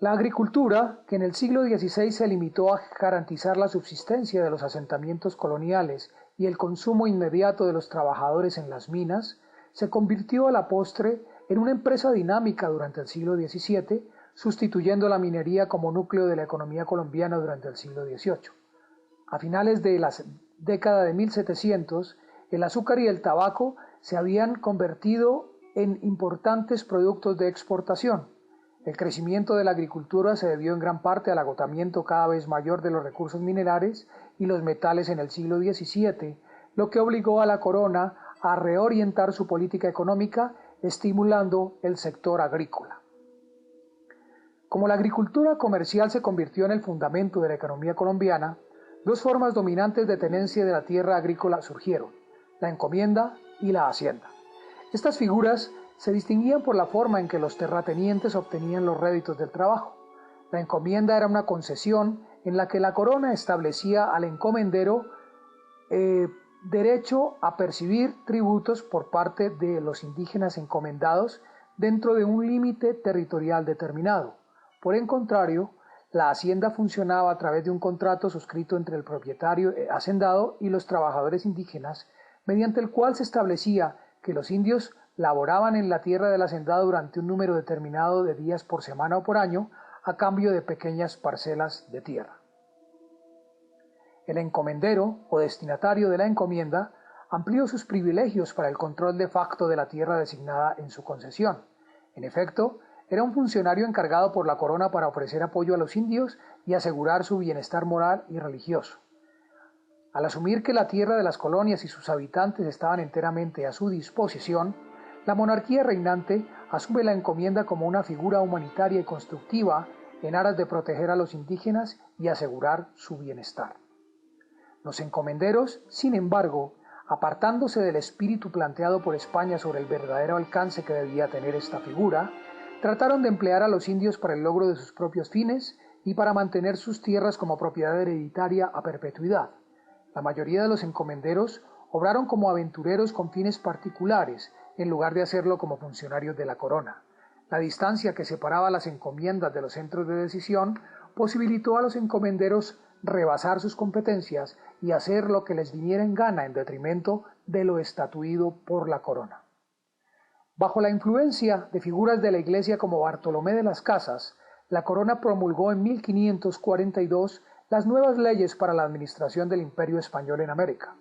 La agricultura, que en el siglo XVI se limitó a garantizar la subsistencia de los asentamientos coloniales y el consumo inmediato de los trabajadores en las minas, se convirtió a la postre en una empresa dinámica durante el siglo XVII, sustituyendo la minería como núcleo de la economía colombiana durante el siglo XVIII. A finales de la década de 1700, el azúcar y el tabaco se habían convertido en importantes productos de exportación. El crecimiento de la agricultura se debió en gran parte al agotamiento cada vez mayor de los recursos minerales y los metales en el siglo XVII, lo que obligó a la corona a reorientar su política económica, estimulando el sector agrícola. Como la agricultura comercial se convirtió en el fundamento de la economía colombiana, dos formas dominantes de tenencia de la tierra agrícola surgieron: la encomienda y la hacienda. Estas figuras se distinguían por la forma en que los terratenientes obtenían los réditos del trabajo. La encomienda era una concesión en la que la corona establecía al encomendero derecho a percibir tributos por parte de los indígenas encomendados dentro de un límite territorial determinado. Por el contrario, la hacienda funcionaba a través de un contrato suscrito entre el propietario hacendado y los trabajadores indígenas, mediante el cual se establecía que los indios laboraban en la tierra del hacendado durante un número determinado de días por semana o por año, a cambio de pequeñas parcelas de tierra. El encomendero, o destinatario de la encomienda, amplió sus privilegios para el control de facto de la tierra designada en su concesión. En efecto, era un funcionario encargado por la corona para ofrecer apoyo a los indios y asegurar su bienestar moral y religioso. Al asumir que la tierra de las colonias y sus habitantes estaban enteramente a su disposición, la monarquía reinante asume la encomienda como una figura humanitaria y constructiva en aras de proteger a los indígenas y asegurar su bienestar. Los encomenderos, sin embargo, apartándose del espíritu planteado por España sobre el verdadero alcance que debía tener esta figura, trataron de emplear a los indios para el logro de sus propios fines y para mantener sus tierras como propiedad hereditaria a perpetuidad. La mayoría de los encomenderos obraron como aventureros con fines particulares, en lugar de hacerlo como funcionarios de la corona. La distancia que separaba las encomiendas de los centros de decisión posibilitó a los encomenderos rebasar sus competencias y hacer lo que les viniera en gana en detrimento de lo estatuido por la corona. Bajo la influencia de figuras de la Iglesia como Bartolomé de las Casas, la corona promulgó en 1542 las nuevas leyes para la administración del Imperio Español en América.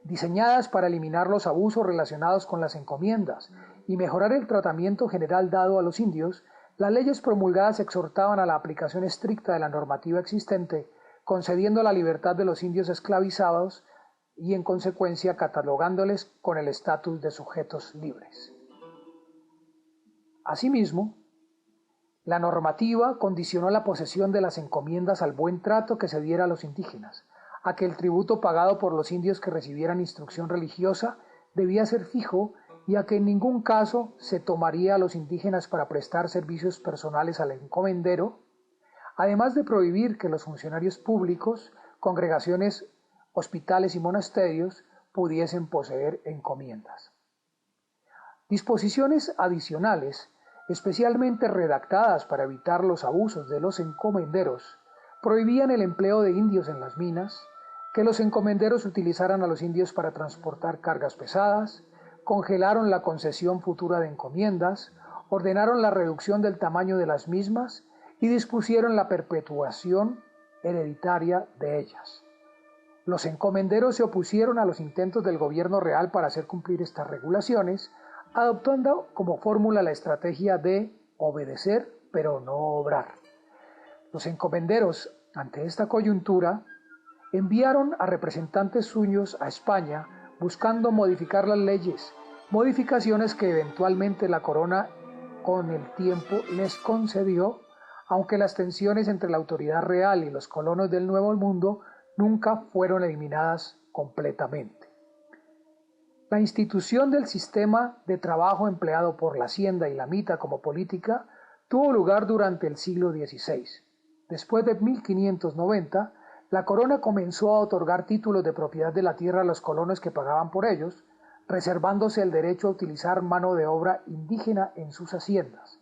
Diseñadas para eliminar los abusos relacionados con las encomiendas y mejorar el tratamiento general dado a los indios, las leyes promulgadas exhortaban a la aplicación estricta de la normativa existente, concediendo la libertad de los indios esclavizados y, en consecuencia, catalogándoles con el estatus de sujetos libres. Asimismo, la normativa condicionó la posesión de las encomiendas al buen trato que se diera a los indígenas, a que el tributo pagado por los indios que recibieran instrucción religiosa debía ser fijo y a que en ningún caso se tomaría a los indígenas para prestar servicios personales al encomendero, además de prohibir que los funcionarios públicos, congregaciones, hospitales y monasterios pudiesen poseer encomiendas. Disposiciones adicionales, especialmente redactadas para evitar los abusos de los encomenderos, prohibían el empleo de indios en las minas, que los encomenderos utilizaran a los indios para transportar cargas pesadas, congelaron la concesión futura de encomiendas, ordenaron la reducción del tamaño de las mismas y dispusieron la perpetuación hereditaria de ellas. Los encomenderos se opusieron a los intentos del gobierno real para hacer cumplir estas regulaciones, adoptando como fórmula la estrategia de obedecer pero no obrar. Los encomenderos, ante esta coyuntura, enviaron a representantes suyos a España buscando modificar las leyes, modificaciones que eventualmente la corona con el tiempo les concedió, aunque las tensiones entre la autoridad real y los colonos del Nuevo Mundo nunca fueron eliminadas completamente. La institución del sistema de trabajo empleado por la Hacienda y la Mita como política tuvo lugar durante el siglo XVI. Después de 1590, la corona comenzó a otorgar títulos de propiedad de la tierra a los colonos que pagaban por ellos, reservándose el derecho a utilizar mano de obra indígena en sus haciendas.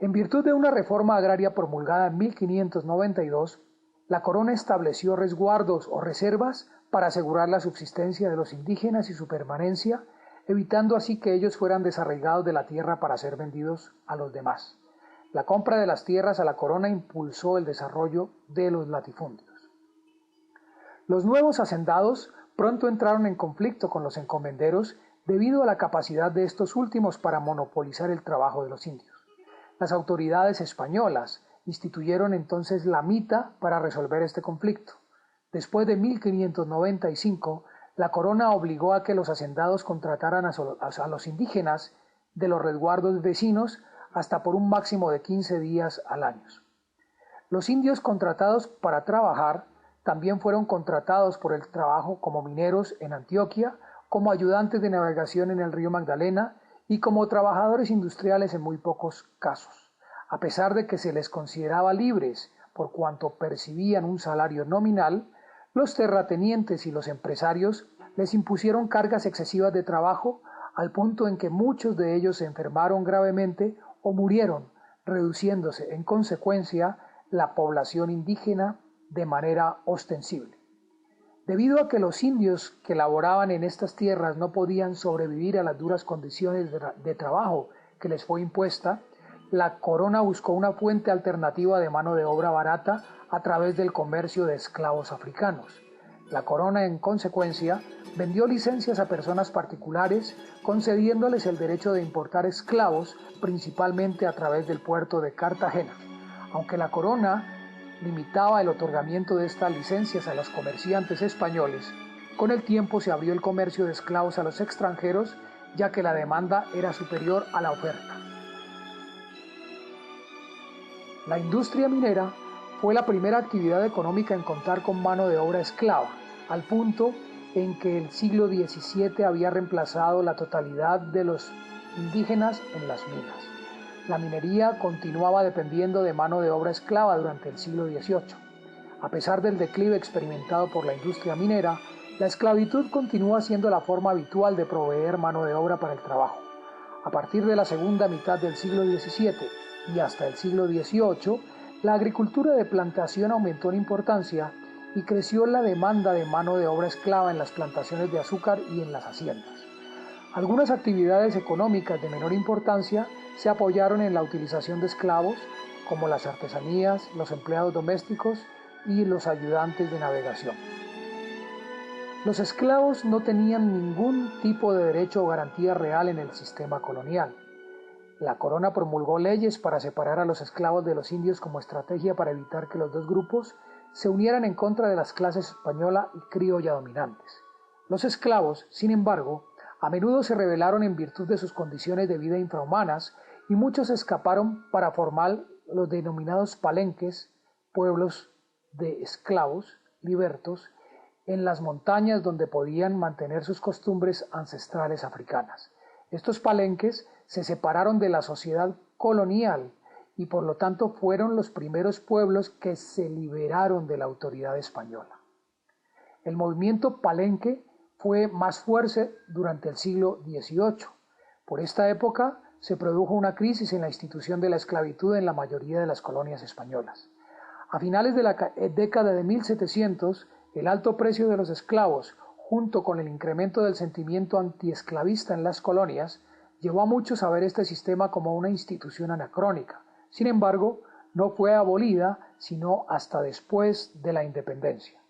En virtud de una reforma agraria promulgada en 1592, la corona estableció resguardos o reservas para asegurar la subsistencia de los indígenas y su permanencia, evitando así que ellos fueran desarraigados de la tierra para ser vendidos a los demás. La compra de las tierras a la corona impulsó el desarrollo de los latifundios. Los nuevos hacendados pronto entraron en conflicto con los encomenderos debido a la capacidad de estos últimos para monopolizar el trabajo de los indios. Las autoridades españolas instituyeron entonces la mita para resolver este conflicto. Después de 1595, la corona obligó a que los hacendados contrataran a los indígenas de los resguardos vecinos hasta por un máximo de 15 días al año. Los indios contratados para trabajar también fueron contratados por el trabajo como mineros en Antioquia, como ayudantes de navegación en el río Magdalena y como trabajadores industriales en muy pocos casos. A pesar de que se les consideraba libres por cuanto percibían un salario nominal, los terratenientes y los empresarios les impusieron cargas excesivas de trabajo al punto en que muchos de ellos se enfermaron gravemente o murieron, reduciéndose en consecuencia la población indígena de manera ostensible. Debido a que los indios que laboraban en estas tierras no podían sobrevivir a las duras condiciones de trabajo que les fue impuesta, la corona buscó una fuente alternativa de mano de obra barata a través del comercio de esclavos africanos. La corona, en consecuencia, vendió licencias a personas particulares, concediéndoles el derecho de importar esclavos, principalmente a través del puerto de Cartagena. Aunque la corona limitaba el otorgamiento de estas licencias a los comerciantes españoles, con el tiempo se abrió el comercio de esclavos a los extranjeros, ya que la demanda era superior a la oferta. La industria minera fue la primera actividad económica en contar con mano de obra esclava, al punto en que el siglo XVII había reemplazado la totalidad de los indígenas en las minas. La minería continuaba dependiendo de mano de obra esclava durante el siglo XVIII. A pesar del declive experimentado por la industria minera, la esclavitud continúa siendo la forma habitual de proveer mano de obra para el trabajo. A partir de la segunda mitad del siglo XVII y hasta el siglo XVIII, la agricultura de plantación aumentó en importancia y creció la demanda de mano de obra esclava en las plantaciones de azúcar y en las haciendas. Algunas actividades económicas de menor importancia se apoyaron en la utilización de esclavos, como las artesanías, los empleados domésticos y los ayudantes de navegación. Los esclavos no tenían ningún tipo de derecho o garantía real en el sistema colonial. La corona promulgó leyes para separar a los esclavos de los indios como estrategia para evitar que los dos grupos se unieran en contra de las clases española y criolla dominantes. Los esclavos, sin embargo, a menudo se rebelaron en virtud de sus condiciones de vida infrahumanas y muchos escaparon para formar los denominados palenques, pueblos de esclavos, libertos, en las montañas donde podían mantener sus costumbres ancestrales africanas. Estos palenques se separaron de la sociedad colonial y por lo tanto fueron los primeros pueblos que se liberaron de la autoridad española. El movimiento palenque fue más fuerte durante el siglo XVIII. Por esta época se produjo una crisis en la institución de la esclavitud en la mayoría de las colonias españolas. A finales de la década de 1700, el alto precio de los esclavos, junto con el incremento del sentimiento antiesclavista en las colonias, llevó a muchos a ver este sistema como una institución anacrónica. Sin embargo, no fue abolida sino hasta después de la independencia.